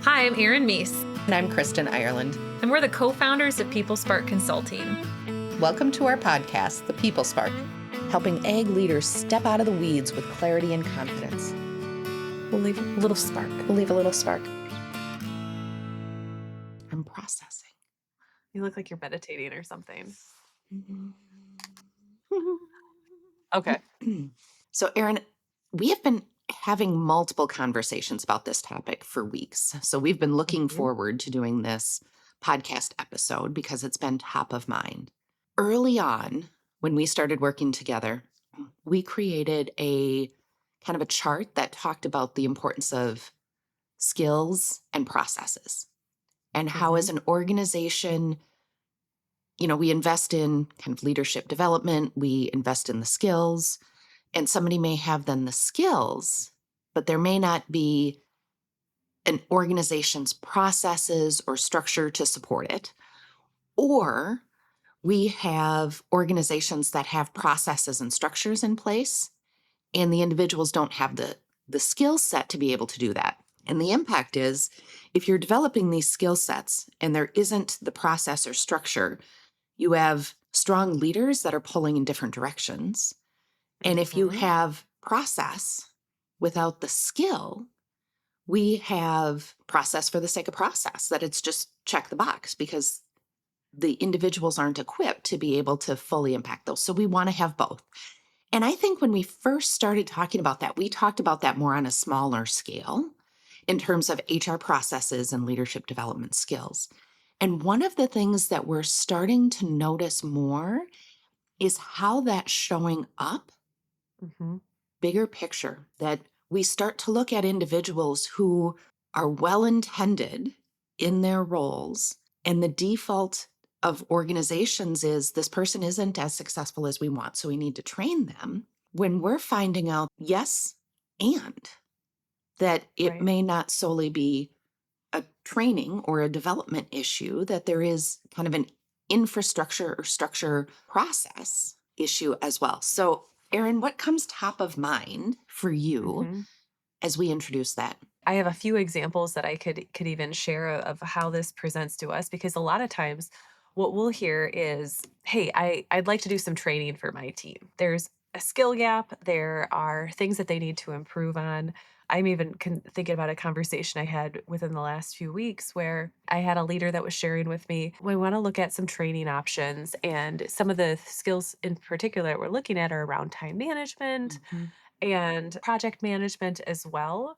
Hi, I'm Erin Meese, And I'm Kristen Ireland. and we're the co-founders of People Spark Consulting. Welcome to our podcast, The People Spark, helping ag leaders step out of the weeds with clarity and confidence. We'll leave a little spark. We'll leave a little spark. I'm processing. You look like you're meditating or something. Okay. So, Erin, we have been having multiple conversations about this topic for weeks. So, we've been looking forward to doing this podcast episode because it's been top of mind. Early on, when we started working together, we created a kind of a chart that talked about the importance of skills and processes and how, as an organization, we invest in kind of leadership development, we invest in the skills, and somebody may have then the skills, but there may not be an organization's processes or structure to support it. Or we have organizations that have processes and structures in place, and the individuals don't have the skill set to be able to do that. And the impact is, if you're developing these skill sets and there isn't the process or structure, you have strong leaders that are pulling in different directions. And if you have process without the skill, we have process for the sake of process, that it's just check the box because the individuals aren't equipped to be able to fully impact those. So we want to have both. And I think when we first started talking about that, we talked about that more on a smaller scale in terms of HR processes and leadership development skills. And one of the things that we're starting to notice more is how that's showing up, bigger picture, that we start to look at individuals who are well-intended in their roles, and the default of organizations is this person isn't as successful as we want, so we need to train them. When we're finding out, yes, and that it may not solely be a training or a development issue, that there is kind of an infrastructure or structure process issue as well. So, Erin, what comes top of mind for you as we introduce that? I have a few examples that I could even share of how this presents to us, because a lot of times what we'll hear is, hey, I'd like to do some training for my team. There's a skill gap. There are things that they need to improve on. I'm even thinking about a conversation I had within the last few weeks where I had a leader that was sharing with me, we want to look at some training options. And some of the skills in particular that we're looking at are around time management and project management as well.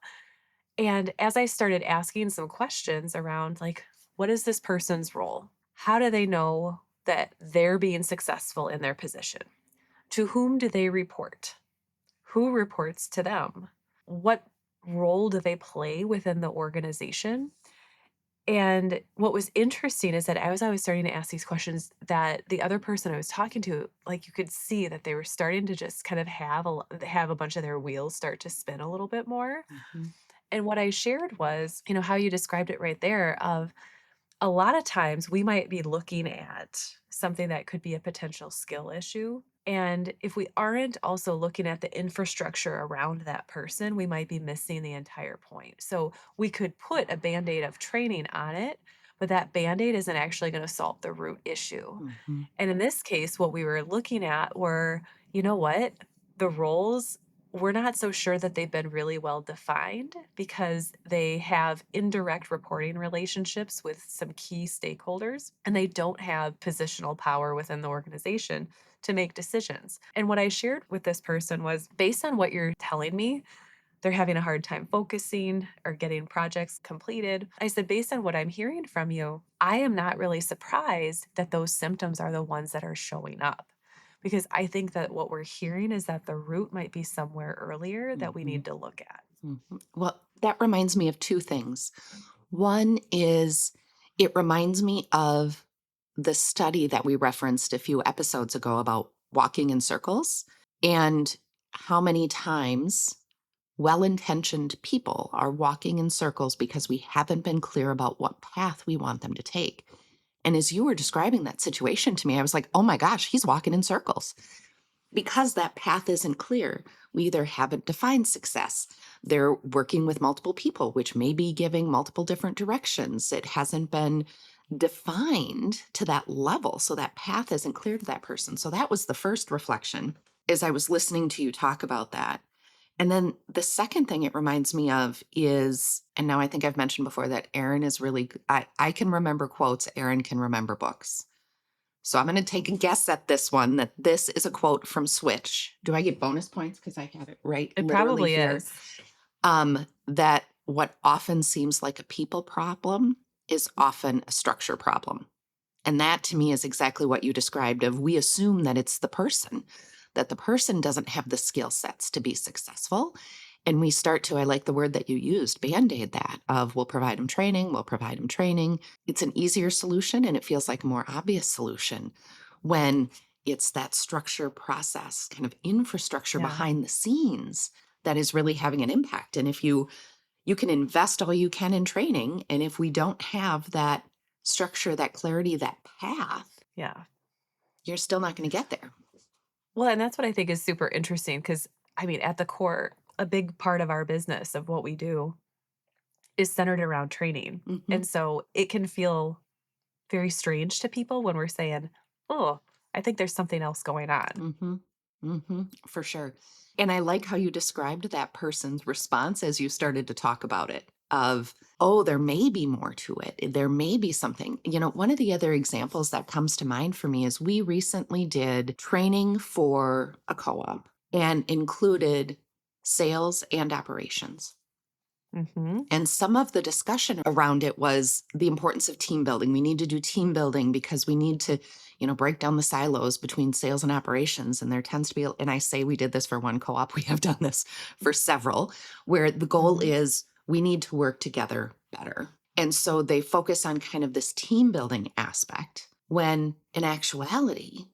And as I started asking some questions around, like, what is this person's role? How do they know that they're being successful in their position? To whom do they report? Who reports to them? What role do they play within the organization? And what was interesting is that as I was starting to ask these questions, that the other person I was talking to, like, you could see that they were starting to just kind of have a bunch of their wheels start to spin a little bit more. And what I shared was, how you described it right there, of a lot of times we might be looking at something that could be a potential skill issue. And if we aren't also looking at the infrastructure around that person, we might be missing the entire point. So we could put a band-aid of training on it, but that band-aid isn't actually going to solve the root issue. And in this case, what we were looking at were, you know what? The roles, we're not so sure that they've been really well defined, because they have indirect reporting relationships with some key stakeholders, and they don't have positional power within the organization to make decisions. And what I shared with this person was, based on what you're telling me, they're having a hard time focusing or getting projects completed. I said, based on what I'm hearing from you, I am not really surprised that those symptoms are the ones that are showing up. Because I think that what we're hearing is that the root might be somewhere earlier that we need to look at. Well, that reminds me of two things. One is, it reminds me of the study that we referenced a few episodes ago about walking in circles, and how many times well-intentioned people are walking in circles because we haven't been clear about what path we want them to take. And as you were describing that situation to me, I was like, oh my gosh, he's walking in circles. because that path isn't clear. We either haven't defined success. They're working with multiple people, which may be giving multiple different directions. It hasn't been defined to that level. So that path isn't clear to that person. So that was the first reflection as I was listening to you talk about that. And then the second thing it reminds me of is, and now I think I've mentioned before that Erin is really, I can remember quotes, Erin can remember books. So I'm going to take a guess at this one that this is a quote from Switch. Do I get bonus points because I have it right It literally probably here? is. That what often seems like a people problem is often a structure problem. And that to me is exactly what you described of we assume that it's the person, that the person doesn't have the skill sets to be successful. And we start to, I like the word that you used, band-aid that of we'll provide them training, we'll provide them training. It's an easier solution and it feels like a more obvious solution when it's that structure process, kind of infrastructure Yeah. behind the scenes that is really having an impact. And if you can invest all you can in training, and if we don't have that structure, that clarity, that path, Yeah. you're still not going to get there. Well, and that's what I think is super interesting because, I mean, at the core, a big part of our business, of what we do, is centered around training. Mm-hmm. And so it can feel very strange to people when we're saying, oh, I think there's something else going on. Mm-hmm. Mm-hmm. For sure. And I like how you described that person's response as you started to talk about it of, oh, there may be more to it. There may be something. One of the other examples that comes to mind for me is we recently did training for a co-op and included sales and operations. Mm-hmm. And some of the discussion around it was the importance of team building. We need to do team building because we need to, break down the silos between sales and operations. And there tends to be, and I say we did this for one co-op, we have done this for several, where the goal Mm-hmm. is we need to work together better. And so they focus on kind of this team building aspect when in actuality,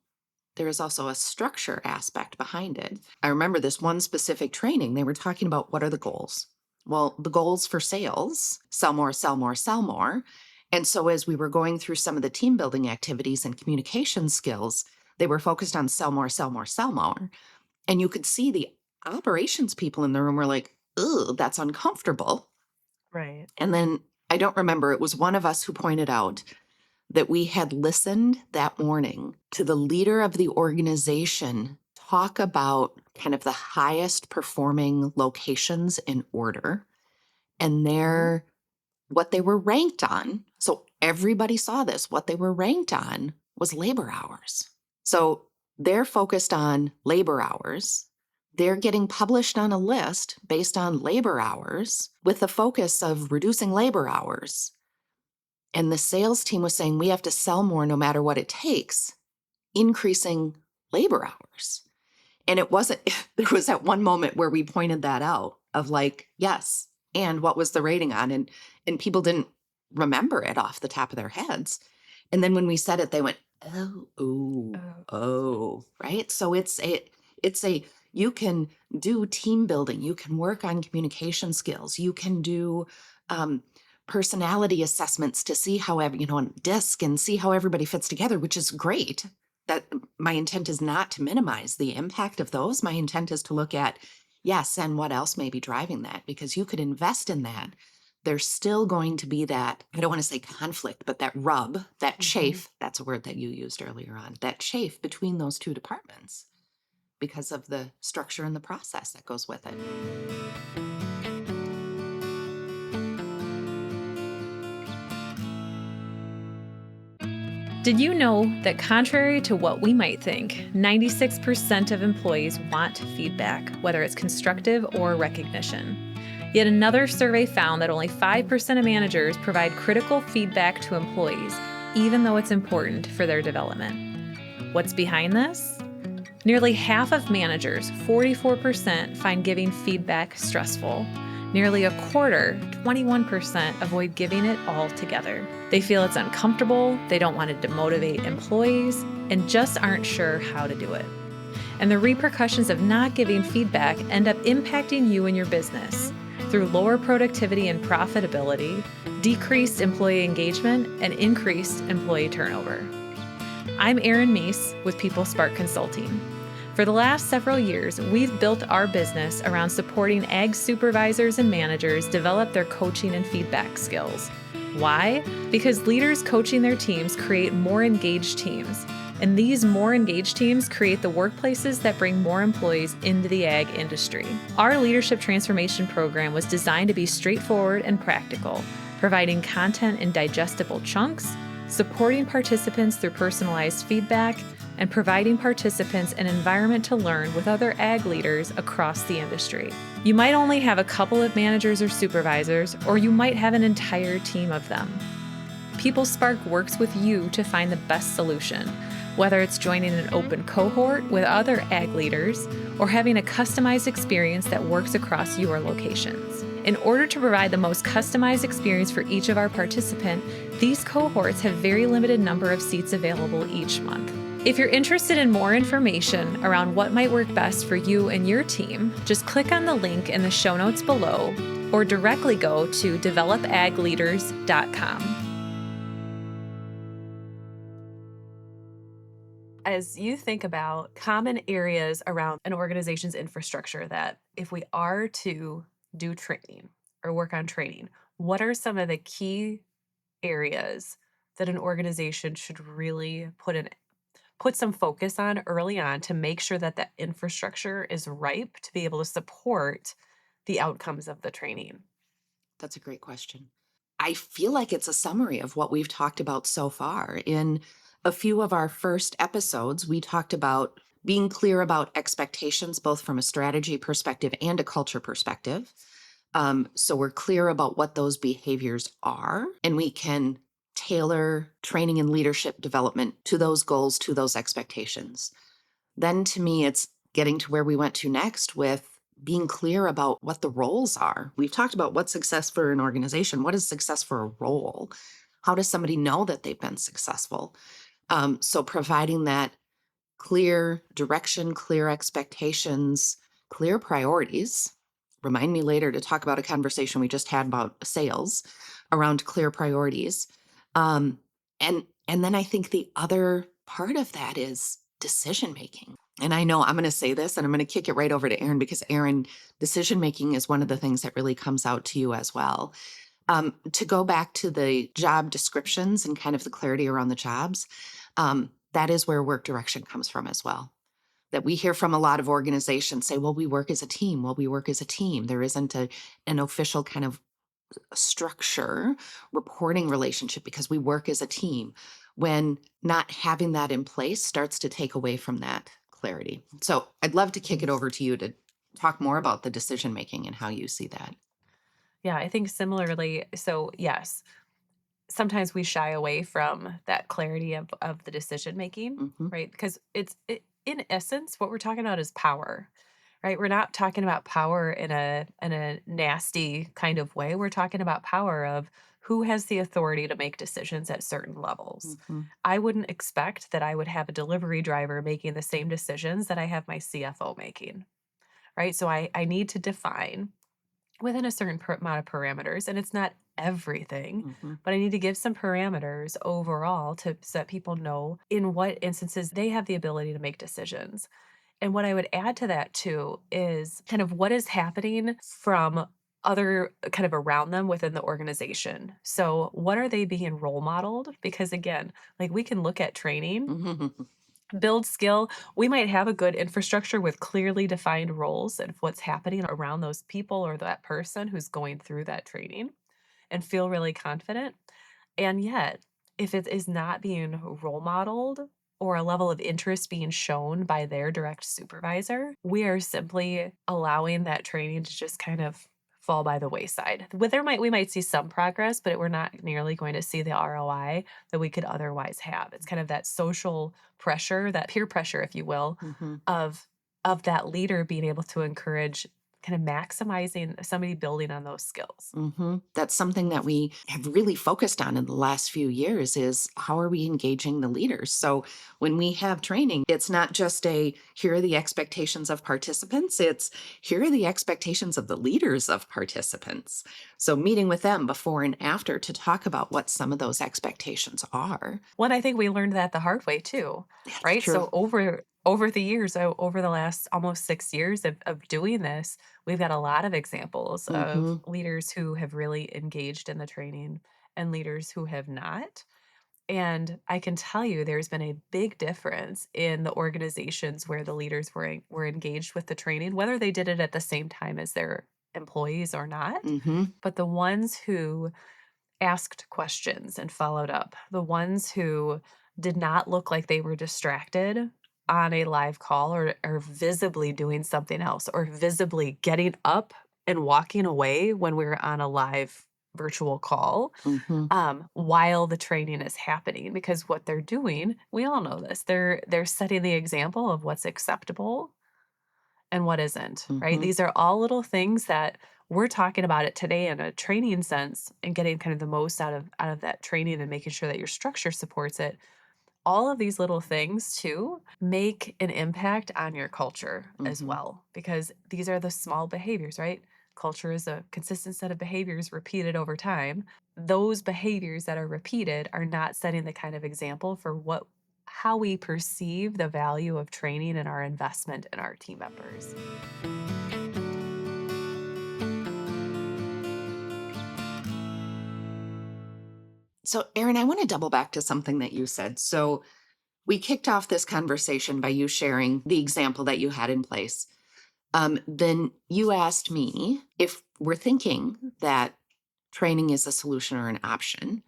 there is also a structure aspect behind it. I remember this one specific training, they were talking about what are the goals? Well, the goals for sales, sell more, sell more, sell more. And so as we were going through some of the team building activities and communication skills, they were focused on sell more, sell more, sell more. And you could see the operations people in the room were like, "Ugh, that's uncomfortable." Right. And then I don't remember, it was one of us who pointed out that we had listened that morning to the leader of the organization talk about kind of the highest performing locations in order and what they were ranked on. So everybody saw this. What they were ranked on was labor hours. So they're focused on labor hours. They're getting published on a list based on labor hours with the focus of reducing labor hours. And the sales team was saying, we have to sell more no matter what it takes, increasing labor hours. And it wasn't, there was that one moment where we pointed that out of like, yes. And what was the rating on? And people didn't remember it off the top of their heads. And then when we said it, they went, oh, right. So it's a, you can do team building. You can work on communication skills. You can do, personality assessments to see how on DISC and see how everybody fits together, which is great. That my intent is not to minimize the impact of those. My intent is to look at, yes, and what else may be driving that, because you could invest in that. There's still going to be that, I don't want to say conflict, but that rub, that chafe, that's a word that you used earlier on, that chafe between those two departments because of the structure and the process that goes with it. Did you know that contrary to what we might think, 96% of employees want feedback, whether it's constructive or recognition? Yet another survey found that only 5% of managers provide critical feedback to employees, even though it's important for their development. What's behind this? Nearly half of managers, 44%, find giving feedback stressful. Nearly a quarter, 21%, avoid giving it altogether. They feel it's uncomfortable, they don't want to demotivate employees, and just aren't sure how to do it. And the repercussions of not giving feedback end up impacting you and your business through lower productivity and profitability, decreased employee engagement, and increased employee turnover. I'm Erin Meese with People Spark Consulting. For the last several years, we've built our business around supporting ag supervisors and managers develop their coaching and feedback skills. Why? Because leaders coaching their teams create more engaged teams. And these more engaged teams create the workplaces that bring more employees into the ag industry. Our leadership transformation program was designed to be straightforward and practical, providing content in digestible chunks, supporting participants through personalized feedback, and providing participants an environment to learn with other ag leaders across the industry. You might only have a couple of managers or supervisors, or you might have an entire team of them. PeopleSpark works with you to find the best solution, whether it's joining an open cohort with other ag leaders or having a customized experience that works across your locations. In order to provide the most customized experience for each of our participants, these cohorts have very limited number of seats available each month. If you're interested in more information around what might work best for you and your team, just click on the link in the show notes below or directly go to developagleaders.com. As you think about common areas around an organization's infrastructure that if we are to do training or work on training, what are some of the key areas that an organization should really put some focus on early on to make sure that that infrastructure is ripe to be able to support the outcomes of the training? That's a great question. I feel like it's a summary of what we've talked about so far. In a few of our first episodes, we talked about being clear about expectations, both from a strategy perspective and a culture perspective. So we're clear about what those behaviors are, and we can tailor training and leadership development to those goals, to those expectations. Then to me, it's getting to where we went to next with being clear about what the roles are. We've talked about what's success for an organization. What is success for a role? How does somebody know that they've been successful? So providing that clear direction, clear expectations, clear priorities. Remind me later to talk about a conversation we just had about sales around clear priorities. Um, and then I think the other part of that is decision making. And I know I'm going to say this and I'm going to kick it right over to Erin because Erin, decision making is one of the things that really comes out to you as well. To go back to the job descriptions and kind of the clarity around the jobs, that is where work direction comes from as well. That we hear from a lot of organizations say, well, we work as a team. Well, we work as a team. There isn't an official kind of structure, reporting relationship because we work as a team. When not having that in place starts to take away from that clarity. So I'd love to kick it over to you to talk more about the decision making and how you see that. Yeah, I think similarly. So, yes, sometimes we shy away from that clarity of the decision making, Hmm. right? Because in essence, what we're talking about is power, right? We're not talking about power in a nasty kind of way. We're talking about power of who has the authority to make decisions at certain levels. Hmm. I wouldn't expect that I would have a delivery driver making the same decisions that I have my CFO making, right? So I need to define within a certain amount of parameters, and it's not everything, Hmm. but I need to give some parameters overall to so that people know in what instances they have the ability to make decisions. And what I would add to that too is kind of what is happening from other kind of around them within the organization. So, what are they being role modeled? Because again, like we can look at training, Hmm. build skill. We might have a good infrastructure with clearly defined roles and what's happening around those people or that person who's going through that training and feel really confident. And yet, if it is not being role modeled or a level of interest being shown by their direct supervisor, we are simply allowing that training to just kind of fall by the wayside. We might see some progress, but we're not nearly going to see the ROI that we could otherwise have. It's kind of that social pressure, that peer pressure, if you will, Hmm. of that leader being able to encourage kind of maximizing somebody building on those skills. That's something that we have really focused on in the last few years is how are we engaging the leaders? So when we have training, it's not just here are the expectations of participants, it's here are the expectations of the leaders of participants. So meeting with them before and after to talk about what some of those expectations are. One, I think we learned that the hard way too, That's right? true. So over the years, over the last almost 6 years of doing this, we've got a lot of examples of Mhm. leaders who have really engaged in the training and leaders who have not. And I can tell you there's been a big difference in the organizations where the leaders were engaged with the training, whether they did it at the same time as their employees or not. Mhm. But the ones who asked questions and followed up, the ones who did not look like they were distracted on a live call or visibly doing something else or visibly getting up and walking away when we were on a live virtual call Mhm. while the training is happening, because what they're doing, we all know this, they're setting the example of what's acceptable and what isn't, right? Mhm. These are all little things that we're talking about it today in a training sense and getting kind of the most out of that training and making sure that your structure supports it. All of these little things too make an impact on your culture as Mhm. well, because these are the small behaviors, right? Culture is a consistent set of behaviors repeated over time. Those behaviors that are repeated are not setting the kind of example for what how we perceive the value of training and our investment in our team members. So, Erin, I want to double back to something that you said. So, we kicked off this conversation by you sharing the example that you had in place. Then you asked me if we're thinking that training is a solution or an option.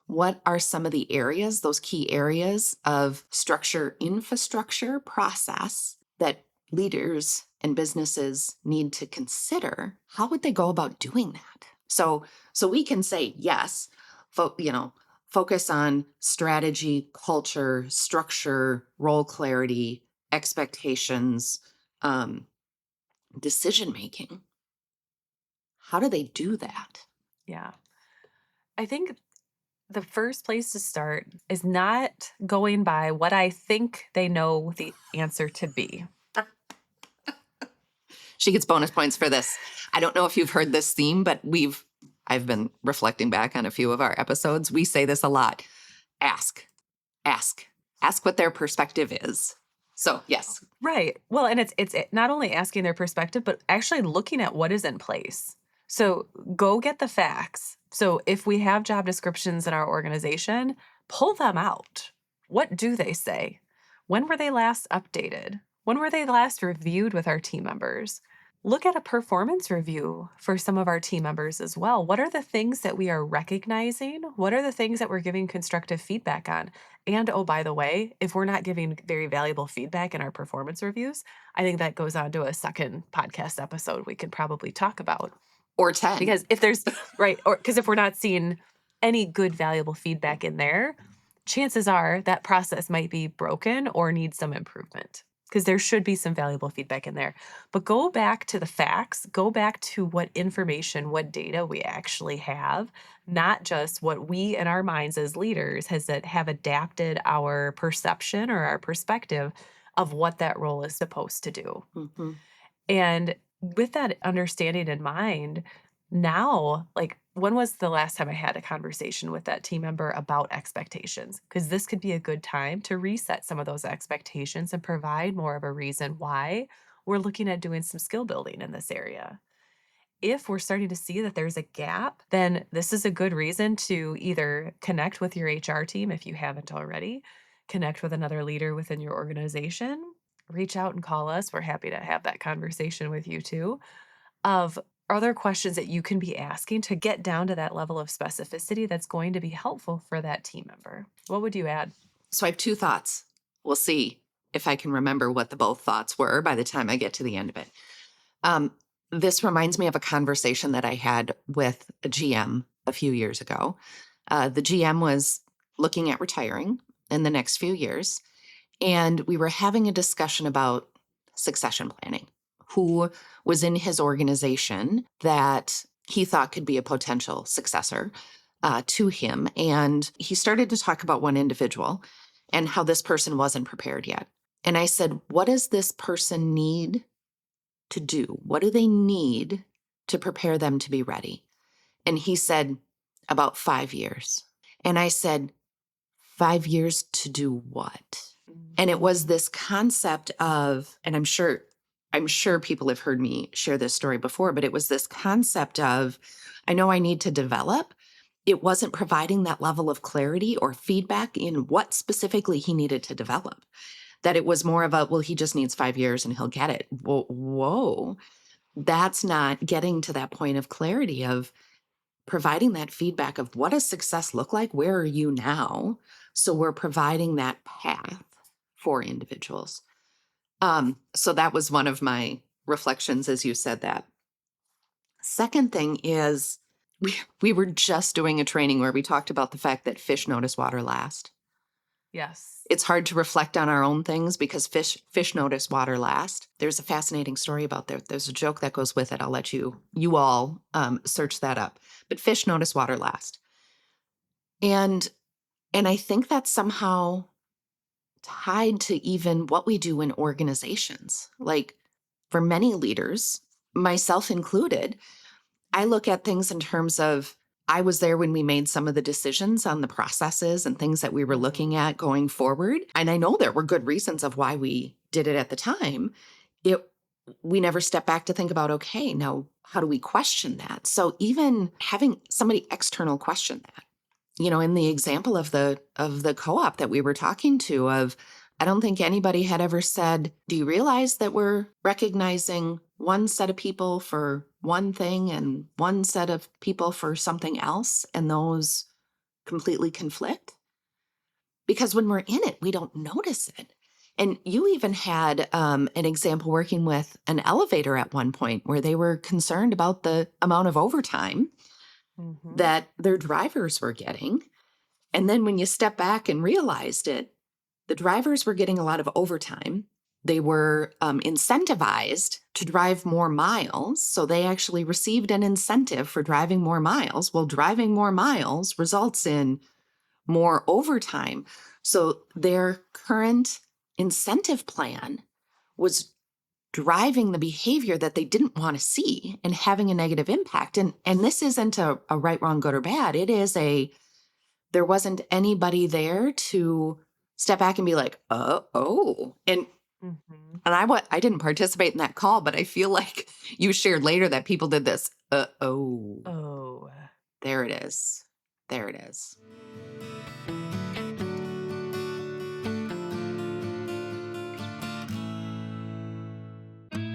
What are some of the areas, those key areas of structure, infrastructure, process that leaders and businesses need to consider? How would they go about doing that? So we can say yes, focus on strategy, culture, structure, role clarity, expectations, um, decision making. How do they do that? Yeah. I think the first place to start is not going by what I think they know the answer to be. She gets bonus points for this. I don't know if you've heard this theme, but I've been reflecting back on a few of our episodes. We say this a lot. Ask, ask, ask what their perspective is. So, yes. Right. Well, and not only asking their perspective, but actually looking at what is in place. So go get the facts. So if we have job descriptions in our organization, pull them out. What do they say? When were they last updated? When were they last reviewed with our team members? Look at a performance review for some of our team members as well. What are the things that we are recognizing? What are the things that we're giving constructive feedback on? And oh, by the way, if we're not giving very valuable feedback in our performance reviews, I think that goes on to a second podcast episode we could probably talk about. Or 10. Because if there's, right, or because if we're not seeing any good, valuable feedback in there, chances are that process might be broken or needs some improvement because there should be some valuable feedback in there. But go back to the facts, go back to what information, what data we actually have, not just what we in our minds as leaders have adapted our perception or our perspective of what that role is supposed to do. Mm-hmm. And with that understanding in mind, now, like, when was the last time I had a conversation with that team member about expectations? Because this could be a good time to reset some of those expectations and provide more of a reason why we're looking at doing some skill building in this area. If we're starting to see that there's a gap, then this is a good reason to either connect with your HR team if you haven't already, connect with another leader within your organization, reach out and call us. We're happy to have that conversation with you too. Of other questions that you can be asking to get down to that level of specificity that's going to be helpful for that team member. What would you add? So, I have two thoughts. We'll see if I can remember what the both thoughts were by the time I get to the end of it. Um, this reminds me of a conversation that I had with a GM a few years ago. The GM was looking at retiring in the next few years, and we were having a discussion about succession planning. Who was in his organization that he thought could be a potential successor to him? And he started to talk about one individual and how this person wasn't prepared yet. And I said, what does this person need to do? What do they need to prepare them to be ready? And he said, about 5 years. And I said, 5 years to do what? And it was this concept of, and I'm sure people have heard me share this story before, but it was this concept of, I know I need to develop. It wasn't providing that level of clarity or feedback in what specifically he needed to develop. That it was more of a, well, he just needs 5 years and he'll get it. Whoa. That's not getting to that point of clarity of providing that feedback of what does success look like? Where are you now? So we're providing that path for individuals. So that was one of my reflections as you said that. Second thing is we were just doing a training where we talked about the fact that fish notice water last. Yes. It's hard to reflect on our own things because fish notice water last. There's a fascinating story about that. There's a joke that goes with it. I'll let you all search that up. But fish notice water last. And I think that's somehow tied to even what we do in organizations. Like for many leaders, myself included, I look at things in terms of I was there when we made some of the decisions on the processes and things that we were looking at going forward. And I know there were good reasons of why we did it at the time. We never stepped back to think about, okay, now how do we question that? So even having somebody external question that, in the example of the co-op that we were talking to of, I don't think anybody had ever said, do you realize that we're recognizing one set of people for one thing and one set of people for something else, and those completely conflict? Because when we're in it, we don't notice it. And you even had an example working with an elevator at one point where they were concerned about the amount of overtime that their drivers were getting. And then when you step back and realized it, the drivers were getting a lot of overtime. They were incentivized to drive more miles. So they actually received an incentive for driving more miles. Well, driving more miles results in more overtime. So their current incentive plan was driving the behavior that they didn't want to see and having a negative impact. And this isn't a right, wrong, good, or bad. It is there wasn't anybody there to step back and be like, oh. And I didn't participate in that call, but I feel like you shared later that people did this. Oh. There it is.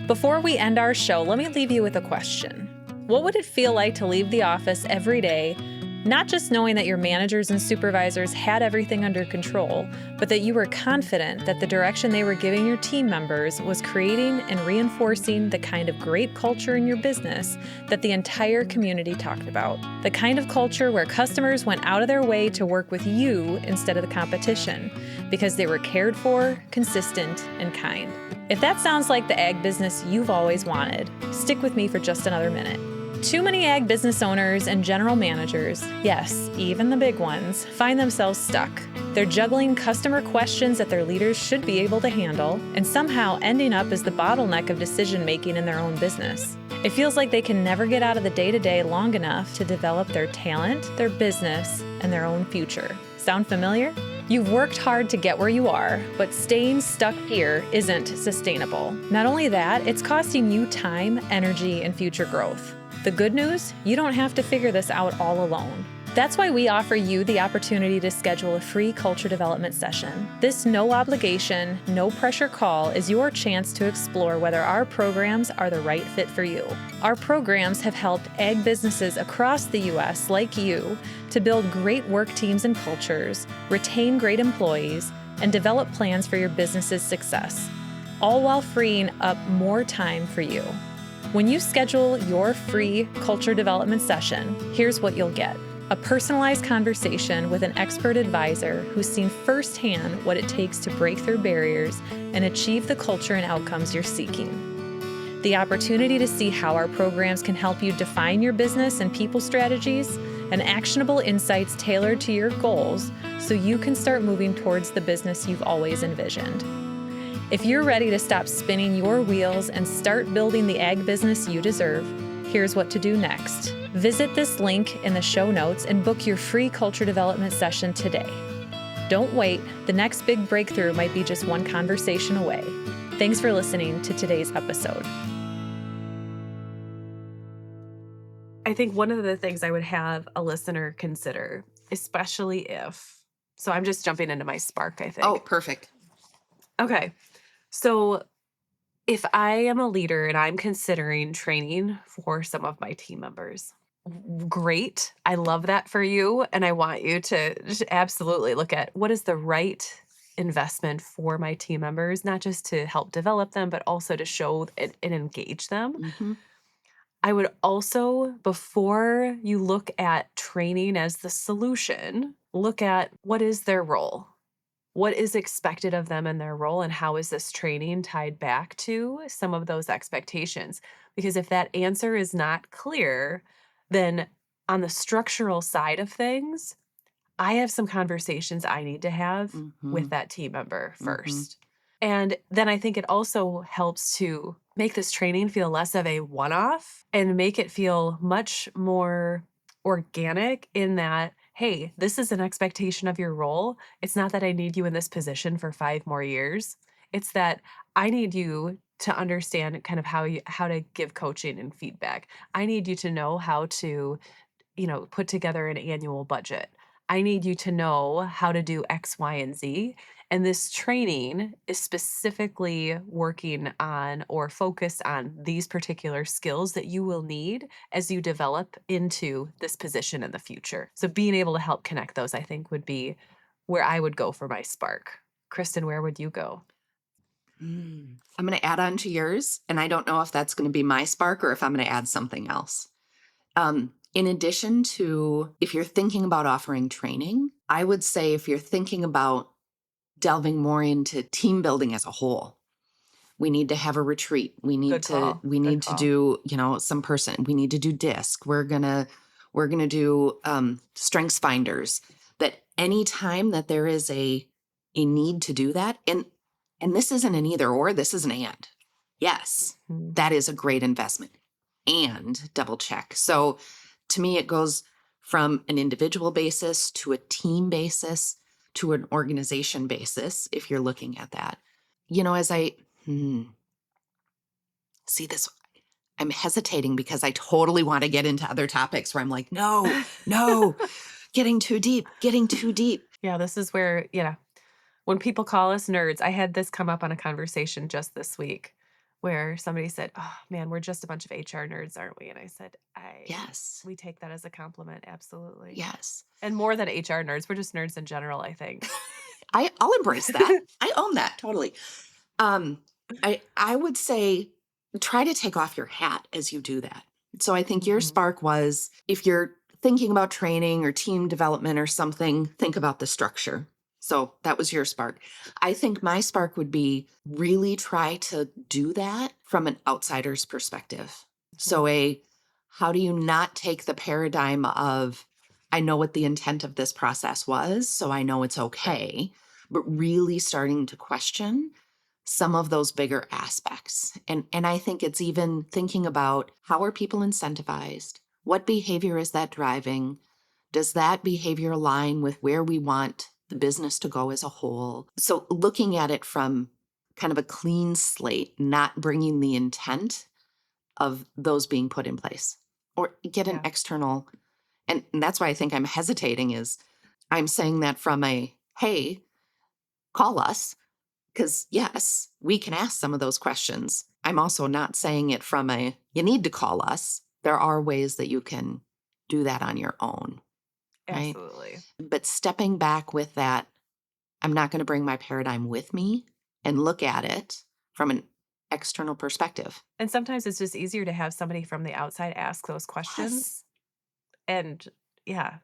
Before we end our show, let me leave you with a question. What would it feel like to leave the office every day, not just knowing that your managers and supervisors had everything under control, but that you were confident that the direction they were giving your team members was creating and reinforcing the kind of great culture in your business that the entire community talked about? The kind of culture where customers went out of their way to work with you instead of the competition, because they were cared for, consistent, and kind. If that sounds like the ag business you've always wanted, stick with me for just another minute. Too many ag business owners and general managers, yes, even the big ones, find themselves stuck. They're juggling customer questions that their leaders should be able to handle and somehow ending up as the bottleneck of decision-making in their own business. It feels like they can never get out of the day-to-day long enough to develop their talent, their business, and their own future. Sound familiar? You've worked hard to get where you are, but staying stuck here isn't sustainable. Not only that, it's costing you time, energy, and future growth. The good news? You don't have to figure this out all alone. That's why we offer you the opportunity to schedule a free culture development session. This no obligation, no pressure call is your chance to explore whether our programs are the right fit for you. Our programs have helped ag businesses across the U.S. like you to build great work teams and cultures, retain great employees, and develop plans for your business's success, all while freeing up more time for you. When you schedule your free culture development session, here's what you'll get. A personalized conversation with an expert advisor who's seen firsthand what it takes to break through barriers and achieve the culture and outcomes you're seeking. The opportunity to see how our programs can help you define your business and people strategies, and actionable insights tailored to your goals so you can start moving towards the business you've always envisioned. If you're ready to stop spinning your wheels and start building the ag business you deserve, here's what to do next. Visit this link in the show notes and book your free culture development session today. Don't wait. The next big breakthrough might be just one conversation away. Thanks for listening to today's episode. I think one of the things I would have a listener consider, especially if, so I'm just jumping into my spark, I think. Oh, perfect. Okay. So if I am a leader and I'm considering training for some of my team members, great. I love that for you. And I want you to just absolutely look at what is the right investment for my team members, not just to help develop them, but also to show and engage them. Mm-hmm. I would also, before you look at training as the solution, look at what is their role? What is expected of them in their role, and how is this training tied back to some of those expectations? Because if that answer is not clear, then on the structural side of things, I have some conversations I need to have Mm-hmm. with that team member Mhm. first. And then I think it also helps to make this training feel less of a one off and make it feel much more organic in that, hey, this is an expectation of your role. It's not that I need you in this position for 5 more years. It's that I need you to understand kind of how to give coaching and feedback. I need you to know how to put together an annual budget. I need you to know how to do X, Y, and Z. And this training is specifically working on or focused on these particular skills that you will need as you develop into this position in the future. So being able to help connect those, I think, would be where I would go for my spark. Kristen, where would you go? I'm going to add on to yours, and I don't know if that's going to be my spark or if I'm going to add something else. In addition to, if you're thinking about offering training, I would say if you're thinking about delving more into team building as a whole, we need to have a retreat. We need Good to call. we Good need to call. do, some person. We need to do disc. We're gonna do strengths finders. That any time that there is a need to do that, and this isn't an either or, this is an and. Yes, Mhm. that is a great investment. And double check. So to me, it goes from an individual basis to a team basis to an organization basis, if you're looking at that. As I see this, I'm hesitating because I totally want to get into other topics where I'm like, no, getting too deep. Yeah, this is where, when people call us nerds, I had this come up on a conversation just this week where somebody said, "Oh man, we're just a bunch of HR nerds, aren't we?" And I said, Yes, we take that as a compliment, absolutely. yes. And more than HR nerds, we're just nerds in general, I think. I'll embrace that. I own that totally. I would say try to take off your hat as you do that. So I think your Mhm. spark was, if you're thinking about training or team development or something, think about the structure. So that was your spark. I think my spark would be really try to do that from an outsider's perspective. So how do you not take the paradigm of, I know what the intent of this process was, so I know it's okay, but really starting to question some of those bigger aspects. And I think it's even thinking about, how are people incentivized? What behavior is that driving? Does that behavior align with where we want the business to go as a whole? So looking at it from kind of a clean slate, not bringing the intent of those being put in place, or get an Yeah. external. And that's why I think I'm hesitating, is I'm saying that from a, hey, call us. Because yes, we can ask some of those questions. I'm also not saying it from a, you need to call us. There are ways that you can do that on your own, right? Absolutely. But stepping back with that, I'm not going to bring my paradigm with me, and look at it from an external perspective. And sometimes it's just easier to have somebody from the outside ask those Yes. questions. And yeah,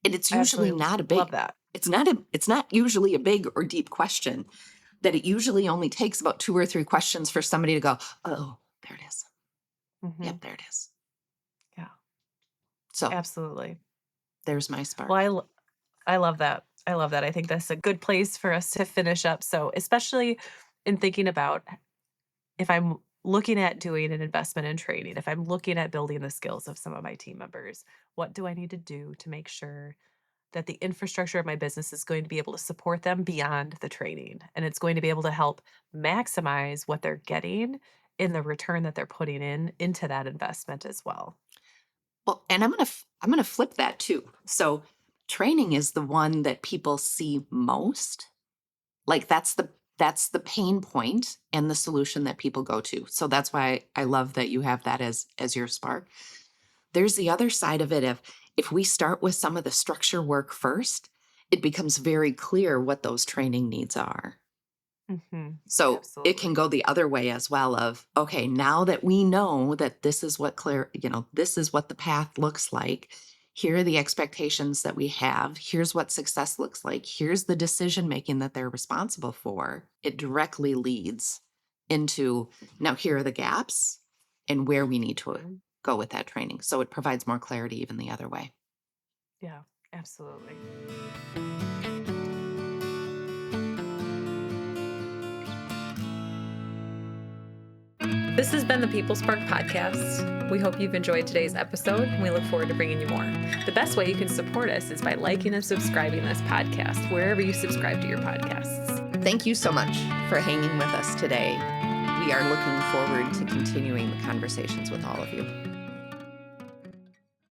And it's I usually absolutely not a love big, that. it's not usually a big or deep question, that it usually only takes about 2 or 3 questions for somebody to go, oh, there it is. Mhm. Yep, there it is. Yeah, So absolutely. there's my spark. Well, I love that. I love that. I think that's a good place for us to finish up. So, especially in thinking about if I'm looking at doing an investment in training, if I'm looking at building the skills of some of my team members, what do I need to do to make sure that the infrastructure of my business is going to be able to support them beyond the training. And it's going to be able to help maximize what they're getting in the return that they're putting in into that investment as well. Well, and I'm gonna flip that too. So training is the one that people see most. Like that's the pain point and the solution that people go to. So that's why I love that you have that as your spark. There's the other side of it. If we start with some of the structure work first, it becomes very clear what those training needs are. Mhm. So it can Absolutely. go the other way as well of, okay, now that we know that this is what this is what the path looks like. Here are the expectations that we have. Here's what success looks like. Here's the decision making that they're responsible for. It directly leads into now here are the gaps and where we need to Mhm. go with that training. So it provides more clarity even the other way. Yeah, absolutely. This has been the People Spark Podcast. We hope you've enjoyed today's episode, and we look forward to bringing you more. The best way you can support us is by liking and subscribing this podcast wherever you subscribe to your podcasts. Thank you so much for hanging with us today. We are looking forward to continuing the conversations with all of you.